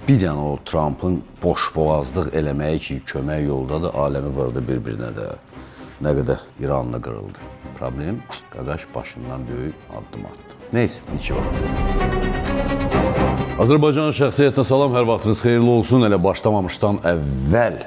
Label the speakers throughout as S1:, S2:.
S1: bir dənə o Trump'ın boşboğazlıq eləməyi ki, kömək yoldadır, aləmi vurdu bir-birinə də. Nə qədər İranla qırıldı. Problem, qaqaş başından böyük addım attı. Neyse, içi var. Azərbaycan şəxsiyyətinə salam, hər vaxtınız xeyirli olsun. Elə başlamamışdan əvvəl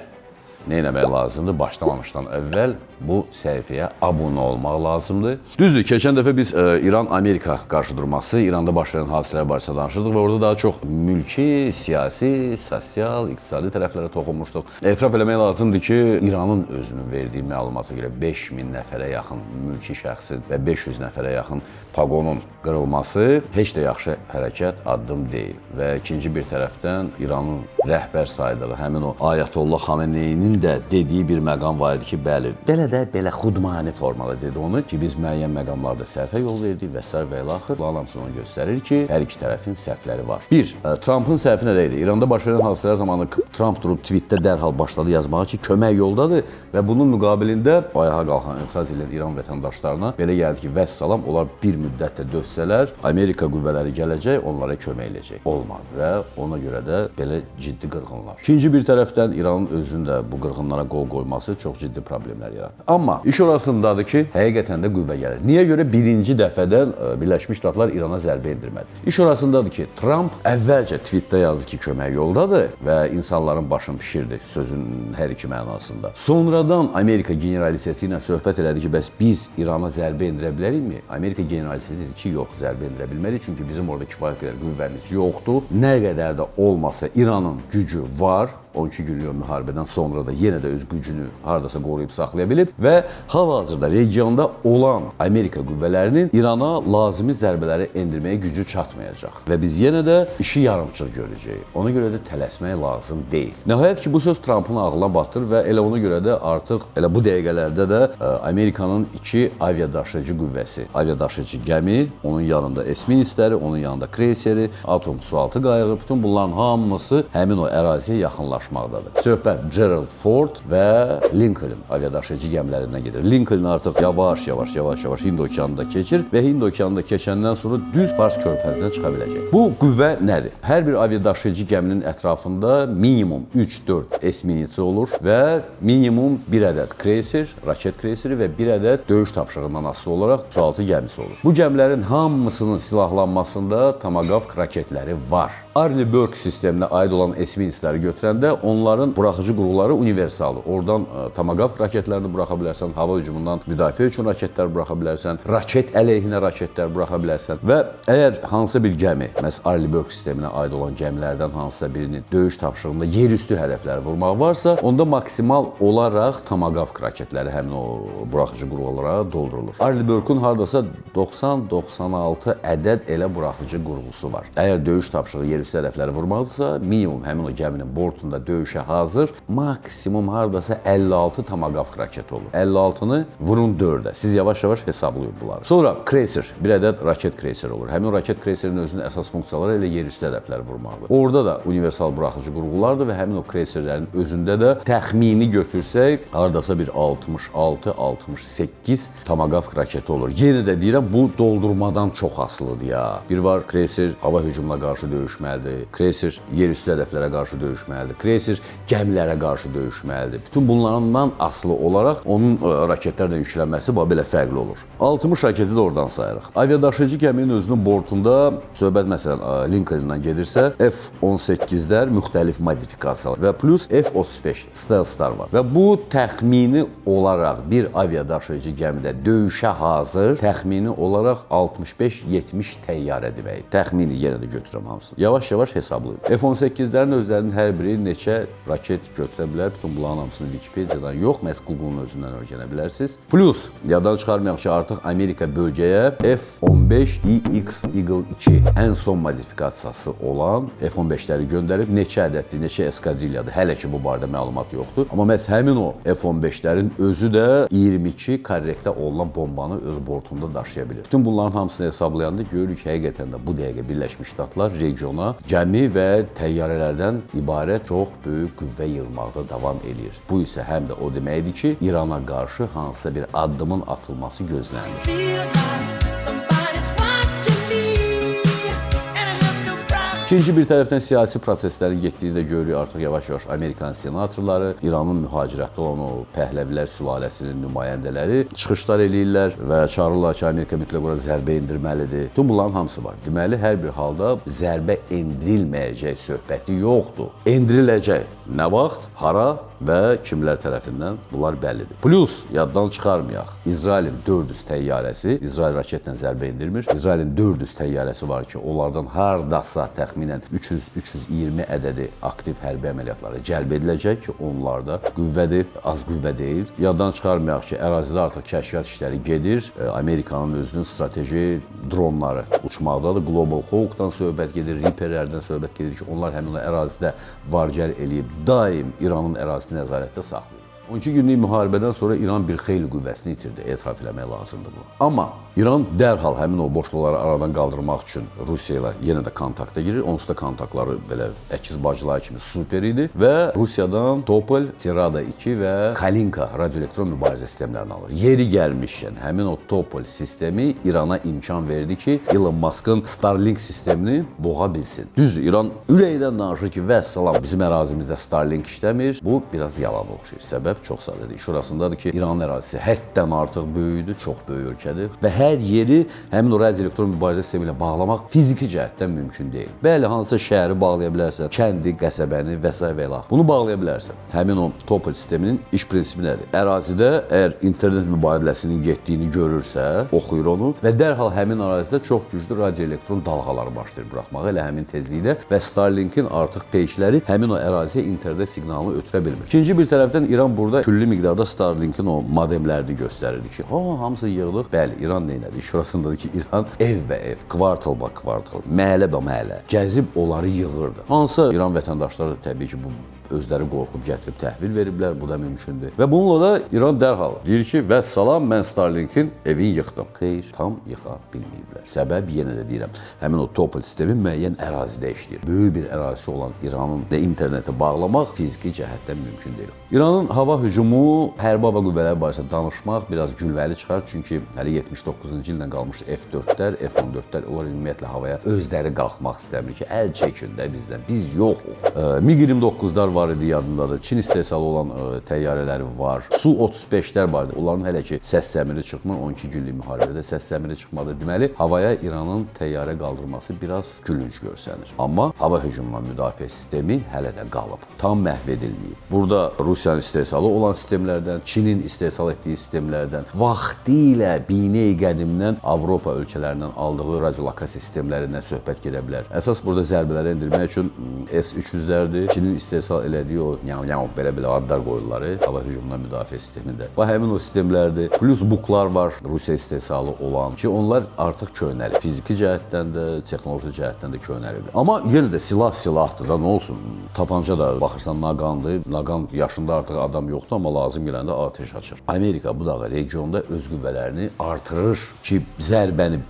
S1: nə eləmək lazımdır? Başlamamışdan əvvəl bu səhifəyə abunə olmaq lazımdır. Düzdür, keçən dəfə biz İran-Amerika qarşıdurması, İranda baş verən hadisələr barəsində danışırdıq və orada daha çox mülki, siyasi, sosial, iqtisadi tərəflərə toxunmuşduq. Etiraf eləmək lazımdır ki, İranın özünün verdiyi məlumata görə 5000 nəfərə yaxın mülki şəxsin və 500 nəfərə yaxın paqonun qırılması heç də yaxşı hərəkət, addım deyil. Və ikinci bir tərəfdən İranın rəhbər saydığı, həmin o Ayətullah Xameneyinin də dediyi bir məqam var idi ki, bəli, belə xudmani formada dedi onu ki, biz müəyyən məqamlarda səhvə yol verdik və s. və ilə axır. Hamısını onu göstərir ki, hər iki tərəfin səhvləri var. Bir, Trump'ın səhvi nə idi? İranda baş verən hadisələr zamanı Trump durub tweetdə dərhal başladı yazmağa ki, kömək yoldadır və bunun müqabilində ayağa qalxan, etiraz edən İran vətəndaşlarına belə gəldi ki, vəssalam, onlar bir müddətdə dözsələr, Amerika qüvvələri gələcək, onlara kömək eləyəcək. Olmadı və ona görə də belə ciddi qırğınlar. İkinci bir tərəfdən İranın özünün də bu qırğınlara qol qoyması çox ciddi problemlər yaratdı. Amma iş orasındadır ki, həqiqətən də qüvvə gəlir. Niyə görə birinci dəfədən Birləşmiş Ştatlar İrana zərbə endirmədi? İş orasındadır ki, Trump əvvəlcə tweetdə yazdı ki, kömək yoldadır və insanların başını pişirdi sözün hər iki mənasında. Sonradan Amerika generaliteti ilə söhbət elədi ki, bəs biz İrana zərbə endirə bilərikmi? Amerika generaliteti dedi ki, yox, zərbə endirə bilmərik, çünki bizim orada kifayət qədər qüvvəmiz yoxdur. Nə qədər də olmasa İranın gücü var. 12 günlük müharibədən sonra da yenə də öz gücünü hardasa qoruyub saxlaya bilib və hal-hazırda regionda olan Amerika qüvvələrinin İrana lazımi zərbələri endirməyə gücü çatmayacaq və biz yenə də işi yarımçıq görəcəyik. Ona görə də tələsmək lazım deyil. Nəhayət ki, bu söz Trump'ın ağlına batır və elə ona görə də artıq elə bu dəqiqələrdə də Amerikanın iki aviadaşıyıcı qüvvəsi, aviadaşıyıcı gəmi, onun yanında esministləri, onun yanında kreyseri, atom sualtı qayığı, bütün bunların hamısı həmin o əraziyə yaxınlaşır. Söhbət Gerald Ford və Lincoln aviadaşıyıcı gəmilərindən gedir. Lincoln artıq yavaş Hind okeanında keçir və Hind okeanında keçəndən sonra düz Fars körfəzinə çıxa biləcək. Bu qüvvə nədir? Hər bir aviadaşıyıcı gəminin ətrafında minimum 3-4 esminitsi olur və minimum 1 ədəd kreyser, raket kreyseri və 1 ədəd döyüş tapşırığından asılı olaraq sualtı gəmisi olur. Bu gəmilərin hamısının silahlanmasında Tomahawk raketləri var. Arleigh Burke sisteminə aid olan esminitsləri götürəndə onların buraxıcı qurğuları universaldır. Oradan Tomahawk raketlərini buraxa bilərsən, hava hücumundan müdafiə üçün raketlər buraxa bilərsən, raket əleyhinə raketlər buraxa bilərsən və əgər hansısa bir gəmi, məhz Arleigh Burke sisteminə aid olan gəmilərdən hansısa birinin döyüş tapşırığında yerüstü hədəfləri vurmaq varsa, onda maksimal olaraq Tomahawk raketləri həmin o buraxıcı qurğulara doldurulur. Arleigh Burke'un hardasa 90-96 ədəd elə buraxıcı qurğusu var. Əgər döyüş tapşırığı yerüstü hədəfləri vurmalıdırsa, minimum həmin o gəminin bortunda döyüşə hazır maksimum hardasa 56 Tomahawk raketi olur. 56-nı vurun 4-ə. Siz yavaş-yavaş hesablayın bunları. Sonra kreyser, bir ədəd raket kreyseri olur. Həmin raket kreyserinin özünün əsas funksiyaları elə yerüstü hədəfləri vurmaqdır. Orada da universal buraxıcı qurğulardır və həmin o kreyserlərin özündə də təxmini götürsək, hardasa bir 66-68 Tomahawk raketi olur. Yenə də deyirəm, bu doldurmadan çox asılıdır ya. Bir var, kreyser hava hücumuna qarşı döyüşməlidir. Kreyser yerüstü hədəflərə qarşı döyüşməlidir. Kreyser gəmilərə qarşı döyüşməlidir. Bütün bunlardan asılı olaraq onun raketlərlə yüklənməsi belə fərqli olur. 60 raketi də oradan sayırıq. Aviadaşıyıcı gəminin özünün bortunda söhbət məsələn Lincoln-dan gedirsə, F-18-lər müxtəlif modifikasiyalar və plus F-35 stealth-lar var. Və bu təxmini olaraq bir aviadaşıyıcı gəmidə döyüşə hazır təxmini olaraq 65-70 təyyarə deməkdir. Təxmini yenə də götürürəm hamısını. Yavaş-yavaş hesablayın. F-18-lərin özlərinin hər biri neçə raket götürə bilər. Bütün bunların hamısını Wikipediadan yox, məhz Google-un özündən öyrənə bilərsiniz. Plus, yaddan çıxarmayaq ki, artıq Amerika bölgəyə F-15EX Eagle 2 ən son modifikasiyası olan F-15-ləri göndərib. Neçə ədəddir, neçə eskadrilyadır, hələ ki bu barədə məlumat yoxdur. Amma məhz həmin o F-15-lərin özü də 22 korrektə olunan bombanı öz bortunda daşıya bilir. Bütün bunların hamısını hesablayanda görürük həqiqətən də bu dəqiqə Birləşmiş Ştatlar regiona gəmi və təyyarələrdən ibarət çox böyük qüvvə yığmaqda davam edir. Bu isə həm də o deməkdir ki, İrana qarşı hansısa bir addımın atılması gözlənilir. İkinci bir tərəfdən siyasi proseslərin getdiyini də görürük. Artıq yavaş-yavaş Amerikan senatorları, İranın mühacirətdə olan o Pəhləvilər sülaləsinin nümayəndələri çıxışlar eləyirlər və çağırırlar ki, Amerika mütləq ora zərbə endirməlidir. Bütün bunların hamısı var. Deməli, hər bir halda zərbə endirilməyəcək söhbəti yoxdur. Endiriləcək. Nə vaxt, hara və kimlər tərəfindən bunlar bəllidir. Plus, yaddan çıxarmayaq, İsrailin 400 təyyarəsi, İsrail raketlə zərbə endirmir. İsrailin 400 təyyarəsi var ki, onlardan hardasa təxminən 300-320 ədədi aktiv hərbi əməliyyatlara cəlb ediləcək ki, onlar da qüvvədir, az qüvvə deyil. Yaddan çıxarmayaq ki, ərazidə artıq kəşfiyyat işləri gedir. Amerikanın özünün strateji dronları uçmaqdadır. Global Hawk'dan söhbət gedir, Reaper'lərdən söhbət gedir ki, onlar həmin o ərazidə var-gəl eləyib daim İranın ərazisini nəzarətdə saxlayır. 12 günlük müharibədən sonra İran bir xeyli qüvvəsini itirdi, etiraf eləmək lazımdır bu. Amma İran dərhal həmin o boşluqları aradan qaldırmaq üçün Rusiya ilə yenə də kontakta girir. Onsuz da kontaktları belə əkiz bacılar kimi super idi və Rusiyadan Topol, Sirada 2 və Kalinka radioelektron mübarizə sistemlərini alır. Yeri gəlmişkən həmin o Topol sistemi İrana imkan verdi ki, Elon Musk'ın Starlink sistemini boğa bilsin. Düzdür, İran ürəkdən danışır ki, vəssalam, bizim ərazimizdə Starlink işləmir. Bu biraz yalan oxşayır. Səbəb çox sadədir. Şurasındadır ki, İranın ərazisi həddən artıq böyükdür, çox böyük ölkədir və hər yeri həmin o radioelektron mübarizə sistemi ilə bağlamaq fiziki cəhətdən mümkün deyil. Bəli, hansısa şəhəri bağlaya bilərsən, kəndi, qəsəbəni və s. və ilə. Bunu bağlaya bilərsən. Həmin o Topol sisteminin iş prinsipi nədir? Ərazidə əgər internet mübadiləsinin getdiyini görürsə, oxuyur onu və dərhal həmin ərazidə çox güclü radioelektron dalğaları başlayır buraxmağa elə həmin tezlikdə və Starlink'in artıq peykiləri həmin o əraziyə internet siqnalını ötürə bilmir. İkinci bir tərəfdən İran burada külli miqdarda Starlink'in o modemlərini göstərirdi ki, hamısı yığılıb. Bəli, İran neynədir? Şurasındadır ki, İran evbə-ev, kvartal-ba kvartal, məhəllə-bə-məhəllə gəzib onları yığırdı. Hansı İran vətəndaşları təbii ki, bu özləri qorxub gətirib təhvil veriblər, bu da mümkündür. Və bununla da İran dərhal deyir ki, vəssalam, mən Starlink'in evini yıxdım. Xeyr, tam yıxa bilməyiblər. Səbəb yenə də deyirəm, həmin o Topol sistemi müəyyən ərazidə işləyir. Böyük bir ərazisi olan İranın da internetə bağlamaq fiziki cəhətdən mümkün deyil. İranın hava hücumu, hərbi hava qüvvələri barəsində danışmaq biraz gülməli çıxar, çünki hələ 79-cu ildən qalmış F-4'lər, F-14'lər, onlar ümumiyyətlə havaya özləri qalxmaq istəmir ki, əl çəkin də bizdən, biz yoxuq. MiG-29'lar var idi, yadındadır. Çin istehsalı olan təyyarələri var. Su-35'lər var idi. Onların hələ ki səs səmiri çıxmır. 12 günlük müharibədə səs səmiri çıxmadı. Deməli, havaya İranın təyyarə qaldırması biraz gülünc görsənir. Amma hava hücumundan müdafiə sistemi hələ də qalıb. Tam məhv edilməyib. Burada Rusiyanın istehsalı olan sistemlərdən, Çinin istehsal etdiyi sistemlərdən, vaxtilə binəy qədimdən Avropa ölkələrindən aldığı radiolokasiya sistemlərindən söhbət gedə bilər. Əsas burada zərbələri endirmək üçün S-300'lərdir. Çinin istehsal elədiyi o belə adlar qoyurlar hava hücumundan müdafiə sistemində. Bu həmin o sistemlərdir. Plus buklar var Rusiya istehsalı olan ki, onlar artıq köhnəlib. Fiziki cəhətdən də, texnoloji cəhətdən də köhnəlib. Amma yenə də silah silahdır da, nə olsun? Tapanca da baxırsan naqandır. Naqan yaşında artıq adam yoxdur, amma lazım gələndə ateş açır. Amerika bu da regionda öz qüvvələrini artırır ki, zərbəni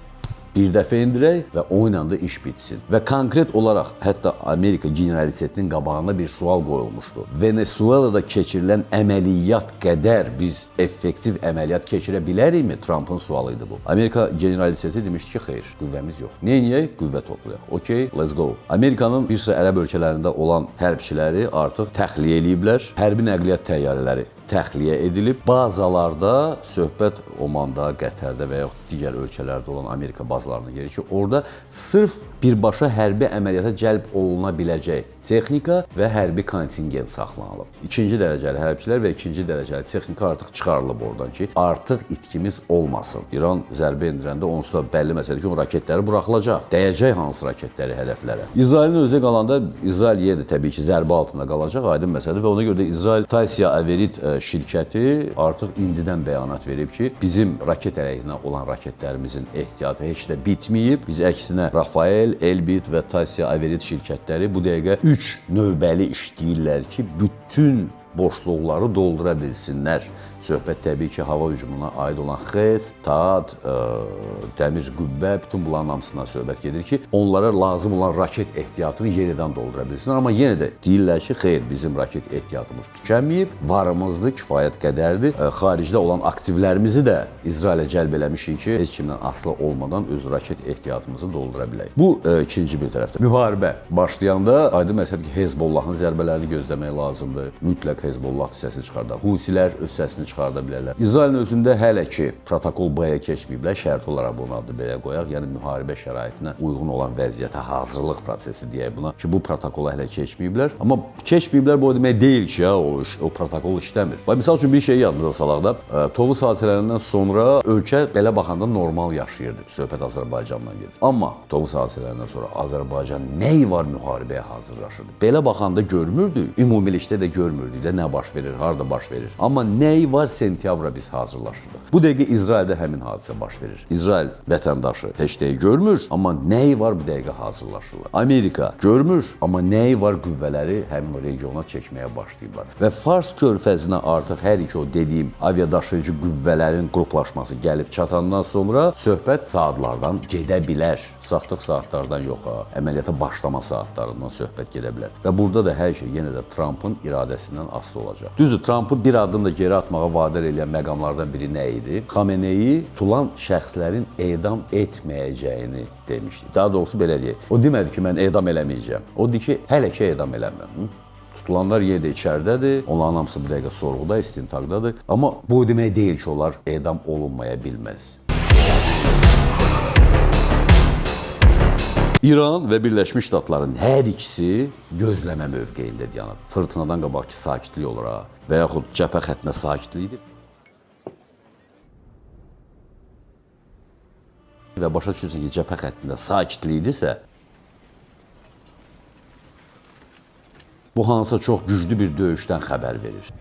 S1: bir dəfə indirək və o ilə də iş bitsin. Və konkret olaraq hətta Amerika generalitetinin qabağına bir sual qoyulmuşdu. Venezuelada keçirilən əməliyyat qədər biz effektiv əməliyyat keçirə bilərikmi? Trump'ın sualı idi bu. Amerika generaliteti demişdi ki, xeyr, qüvvəmiz yox. Neyiniyək? Qüvvə toplayaq. Okay, let's go. Amerikanın bir sıra ərəb ölkələrində olan hərbçiləri artıq təxliyə eləyiblər. Hərbi nəqliyyat təyyarələri təxliyə edilib. Bazalarda söhbət Omanda, Qətərdə və yaxud digər ölkələrdə olan Amerika bazalarına gəlir ki, orada sırf birbaşa hərbi əməliyyata cəlb oluna biləcək texnika və hərbi kontingent saxlanılıb. İkinci dərəcəli hərbçilər və ikinci dərəcəli texnika artıq çıxarılıb oradan ki, artıq itkimiz olmasın. İran zərbə endirəndə onsuz da bəlli məsələdir ki, o raketləri buraxılacaq. Dəyəcək hansı raketləri hədəflərə. İsrailin özü qalanda, İsrail yenə də təbii ki, zərbə altında qalacaq, aydın məsələdir və ona görə də İsrail Taysia Averit şirkəti artıq indidən bəyanat verib ki, bizim raket əleyhinə olan raketlərimizin ehtiyatı heç də bitməyib. Biz əksinə Rafael, Elbit və Taysia Averit şirkətləri bu dəqiqə 3 növbəli işləyirlər ki, bütün boşluqları doldura bilsinlər. Söhbət təbii ki, hava hücumuna aid olan XET, TAAD, dəmir qübbə, bütün bunların hamısından söhbət gedir ki, onlara lazım olan raket ehtiyatını yenidən doldura bilsinlər. Amma yenə də deyirlər ki, xeyr, bizim raket ehtiyatımız tükənməyib, varımızdır, kifayət qədərdir. Xaricdə olan aktivlərimizi də İsrailə cəlb eləmişik ki, heç kimdən asılı olmadan öz raket ehtiyatımızı doldura bilək. Bu ikinci bir tərəfdə. Müharibə başlayanda aydın məsələdir ki, Hezbollahın zərbələrini gözləmək lazımdır. Mütləq Hezbollah səsini çıxardar. Husilər öz səsini çıxarda bilərlər. İsrailin özündə hələ ki protokol B-yə keçməyiblər, şərt olaraq bunu adı belə qoyaq. Yəni müharibə şəraitinə uyğun olan vəziyyətə hazırlıq prosesi deyək buna ki, bu protokolu hələ keçməyiblər. Amma keçməyiblər bu o demək deyil ki, o protokol işləmir. Məsəl üçün bir şey yadınıza salaq da, Tovuz hadisələrindən sonra ölkə belə baxanda normal yaşayırdı. Söhbət Azərbaycandan gedir. Amma Tovuz hadisələrindən sonra Azərbaycan nəyi var müharibəyə hazırlaşırdı. Belə baxanda görmürdü, ümumilikdə də görmürdük də nə baş verir, harda baş verir. Amma nəyi var sentyabra biz hazırlaşırdıq. Bu dəqiqə İsraildə həmin hadisə baş verir. İsrail vətəndaşı heç nəyi görmür, amma nəyi var bu dəqiqə hazırlaşırlar. Amerika görmür, amma nəyi var qüvvələri həmin o regiona çəkməyə başlayıblar. Və Fars körfəzinə artıq hər iki o dediyim aviadaşıyıcı qüvvələrin qruplaşması gəlib çatandan sonra söhbət saatlardan gedə bilər. Saxlıq saatlardan yox ha, əməliyyata başlama saatlarından söhbət gedə bilər. Və burada da hər şey yenə də Trumpın iradəsindən asılı olacaq. Düzdür, Trumpı bir addım da geri atmağa vadar edən məqamlardan biri nə idi? Xameneyi tutulan şəxslərin edam etməyəcəyini demişdi. Daha doğrusu belə deyək. O demədi ki, mən edam eləməyəcəm. O deyir ki, hələ ki edam eləmirəm. Tutulanlar yenə də içəridədir. Onların hamısı bir dəqiqə sorğuda, istintaqdadır. Amma bu demək deyil ki, onlar edam olunmaya bilməz. İran və Birləşmiş Ştatların hər ikisi gözləmə mövqeyində dayanıb. Fırtınadan qabaqki sakitlik olaraq və yaxud cəbhə xəttinə sakitlikdir. Və başa düşürsən ki, cəbhə xəttində sakitlikdirsə, bu hansısa çox güclü bir döyüşdən xəbər verir.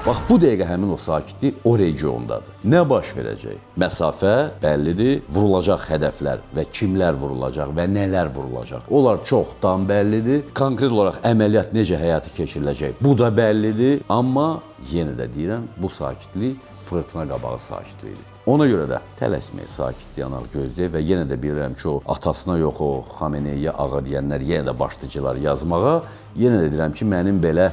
S1: Bax, bu dəqiqə həmin o sakitlik o regiondadır. Nə baş verəcək? Məsafə bəllidir, vurulacaq hədəflər və kimlər vurulacaq və nələr vurulacaq. Onlar çoxdan bəllidir. Konkret olaraq əməliyyat necə həyata keçiriləcək? Bu da bəllidir. Amma yenə də deyirəm, bu sakitlik fırtına qabağı sakitliyidir. Ona görə də tələsməyə, sakit yanaq gözləyək və yenə də bilirəm ki, o atasına yox, o Xameneyə ağa deyənlər yenə də başlayıcılar yazmağa. Yenə də deyirəm ki, mənim belə...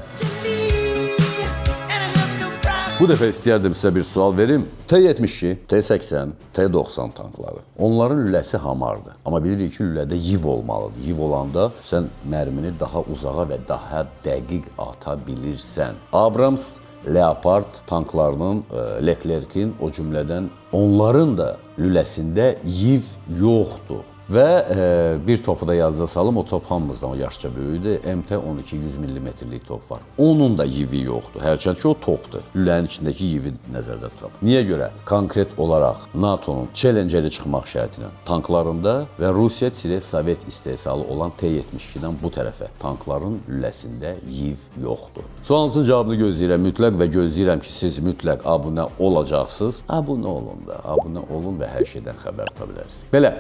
S1: Bu dəfə istəyərdim sizə bir sual verim. T-72, T-80, T-90 tankları. Onların lüləsi hamardır. Amma bilirik ki, lülədə yiv olmalıdır. Yiv olanda sən mərmini daha uzağa və daha dəqiq ata bilirsən. Abrams, Leopard tanklarının, Leclerc'in, o cümlədən onların da lüləsində yiv yoxdur. Və bir topu da yadınıza salım, o top hamımızdan o yaşca böyüdür. MT-12 100 mm-lik top var. Onun da yivi yoxdur. Hərçənd ki, o topdur. Lülənin içindəki yivi nəzərdə tuturaq. Niyə görə? Konkret olaraq NATO'nun Challenger-ə çıxmaq şərti ilə tanklarında və Rusiya, Sovet istehsalı olan T-72-dən bu tərəfə tankların lüləsində yiv yoxdur. Sualınızın cavabını gözləyirəm mütləq və gözləyirəm ki, siz mütləq abunə olacaqsınız. Abunə olun da, abunə olun və hər şeydən xəbər tuta bilərsiniz. Belə.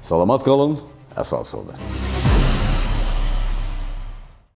S1: Salamat qalın, əsas olun.